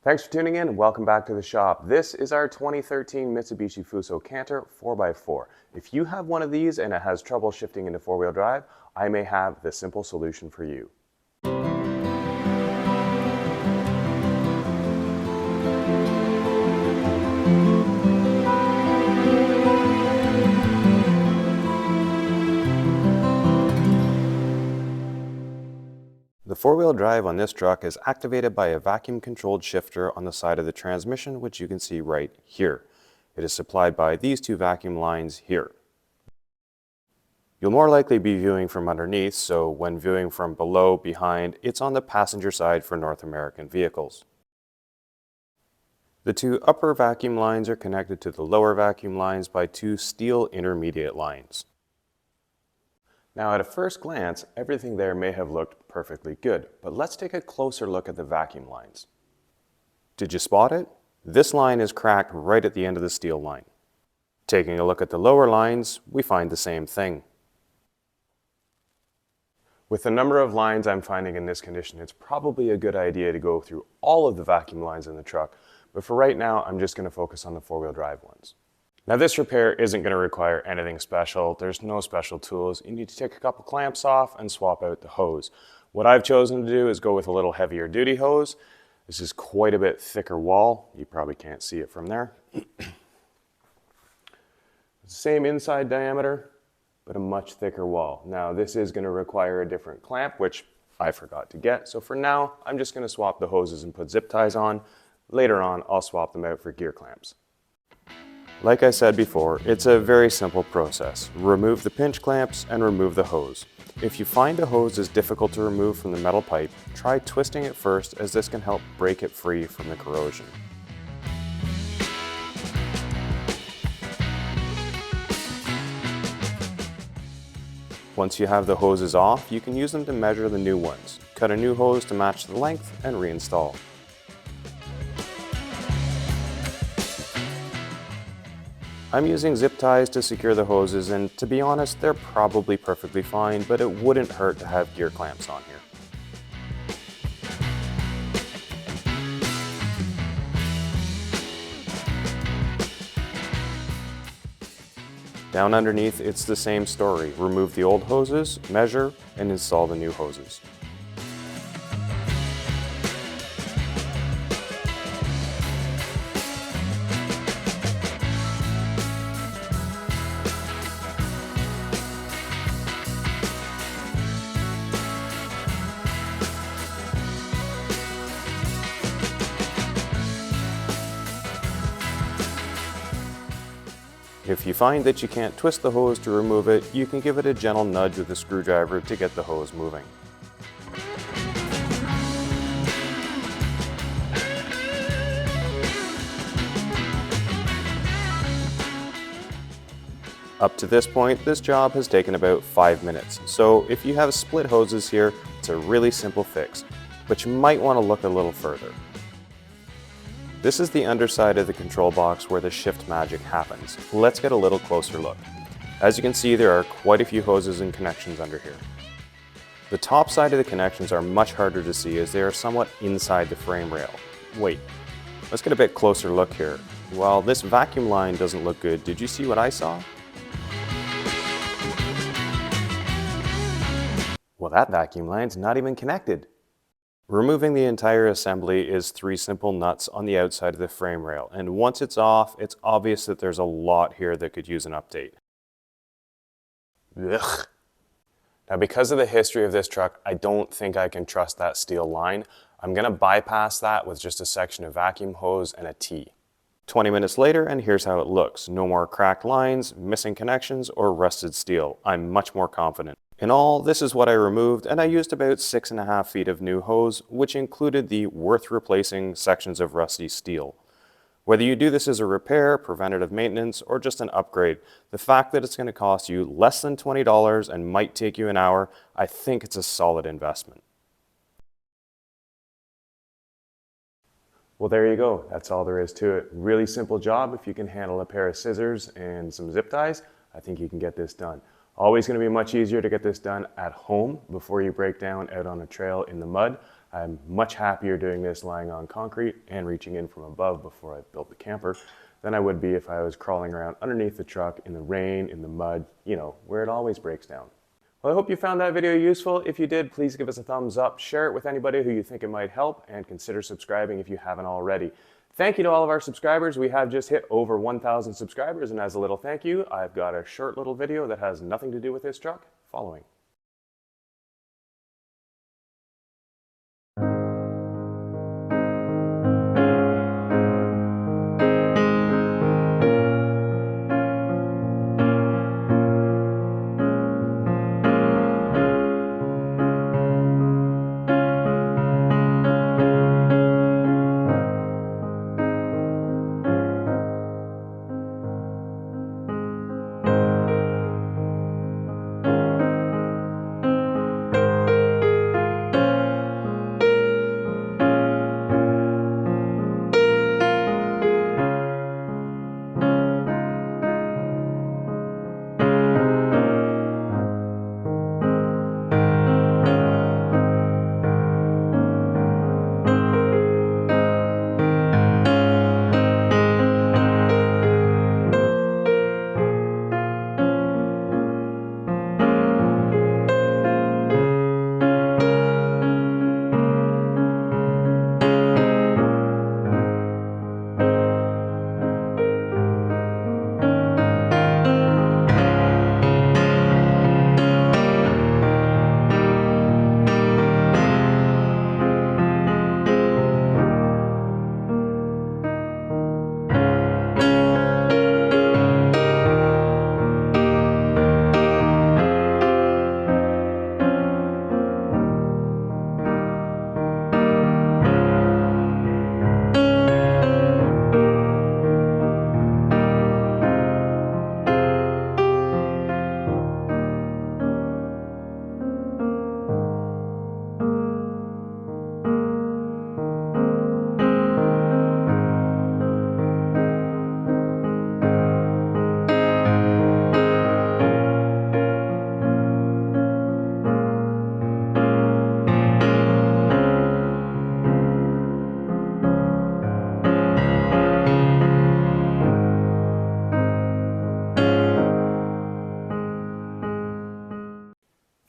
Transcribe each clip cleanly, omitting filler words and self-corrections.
Thanks for tuning in and welcome back to the shop. This is our 2013 Mitsubishi Fuso Canter 4x4. If you have one of these and it has trouble shifting into four-wheel drive, I may have the simple solution for you. The four-wheel drive on this truck is activated by a vacuum-controlled shifter on the side of the transmission, which you can see right here. It is supplied by these two vacuum lines here. You'll more likely be viewing from underneath, so when viewing from below, behind, it's on the passenger side for North American vehicles. The two upper vacuum lines are connected to the lower vacuum lines by two steel intermediate lines. Now at a first glance, everything there may have looked perfectly good, but let's take a closer look at the vacuum lines. Did you spot it? This line is cracked right at the end of the steel line. Taking a look at the lower lines, we find the same thing. With the number of lines I'm finding in this condition, it's probably a good idea to go through all of the vacuum lines in the truck, but for right now, I'm just going to focus on the four-wheel drive ones. Now this repair isn't going to require anything special. There's no special tools. You need to take a couple clamps off and swap out the hose. What I've chosen to do is go with a little heavier duty hose. This is quite a bit thicker wall. You probably can't see it from there. Same inside diameter, but a much thicker wall. Now this is going to require a different clamp, which I forgot to get. So for now, I'm just going to swap the hoses and put zip ties on. Later on, I'll swap them out for gear clamps. Like I said before, it's a very simple process. Remove the pinch clamps and remove the hose. If you find a hose is difficult to remove from the metal pipe, try twisting it first, as this can help break it free from the corrosion. Once you have the hoses off, you can use them to measure the new ones. Cut a new hose to match the length and reinstall. I'm using zip ties to secure the hoses, and to be honest, they're probably perfectly fine, but it wouldn't hurt to have gear clamps on here. Down underneath, it's the same story. Remove the old hoses, measure, and install the new hoses. If you find that you can't twist the hose to remove it, you can give it a gentle nudge with a screwdriver to get the hose moving. Up to this point, this job has taken about 5 minutes, so if you have split hoses here, it's a really simple fix, but you might want to look a little further. This is the underside of the control box where the shift magic happens. Let's get a little closer look. As you can see, there are quite a few hoses and connections under here. The top side of the connections are much harder to see as they are somewhat inside the frame rail. Wait, let's get a bit closer look here. While this vacuum line doesn't look good, did you see what I saw? Well, that vacuum line's not even connected. Removing the entire assembly is 3 simple nuts on the outside of the frame rail, and once it's off, it's obvious that there's a lot here that could use an update. Ugh. Now because of the history of this truck, I don't think I can trust that steel line. I'm going to bypass that with just a section of vacuum hose and a T. 20 minutes later, and here's how it looks. No more cracked lines, missing connections, or rusted steel. I'm much more confident. In all, this is what I removed, and I used about 6.5 feet of new hose, which included the worth replacing sections of rusty steel. Whether you do this as a repair, preventative maintenance, or just an upgrade, the fact that it's going to cost you less than $20 and might take you an hour, I think it's a solid investment. Well, there you go. That's all there is to it. Really simple job. If you can handle a pair of scissors and some zip ties, I think you can get this done. Always going to be much easier to get this done at home before you break down out on a trail in the mud. I'm much happier doing this lying on concrete and reaching in from above before I built the camper than I would be if I was crawling around underneath the truck in the rain, in the mud, you know, where it always breaks down. Well, I hope you found that video useful. If you did, please give us a thumbs up, share it with anybody who you think it might help, and consider subscribing if you haven't already. Thank you to all of our subscribers. We have just hit over 1,000 subscribers, and as a little thank you, I've got a short little video that has nothing to do with this truck following.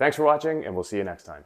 Thanks for watching, and we'll see you next time.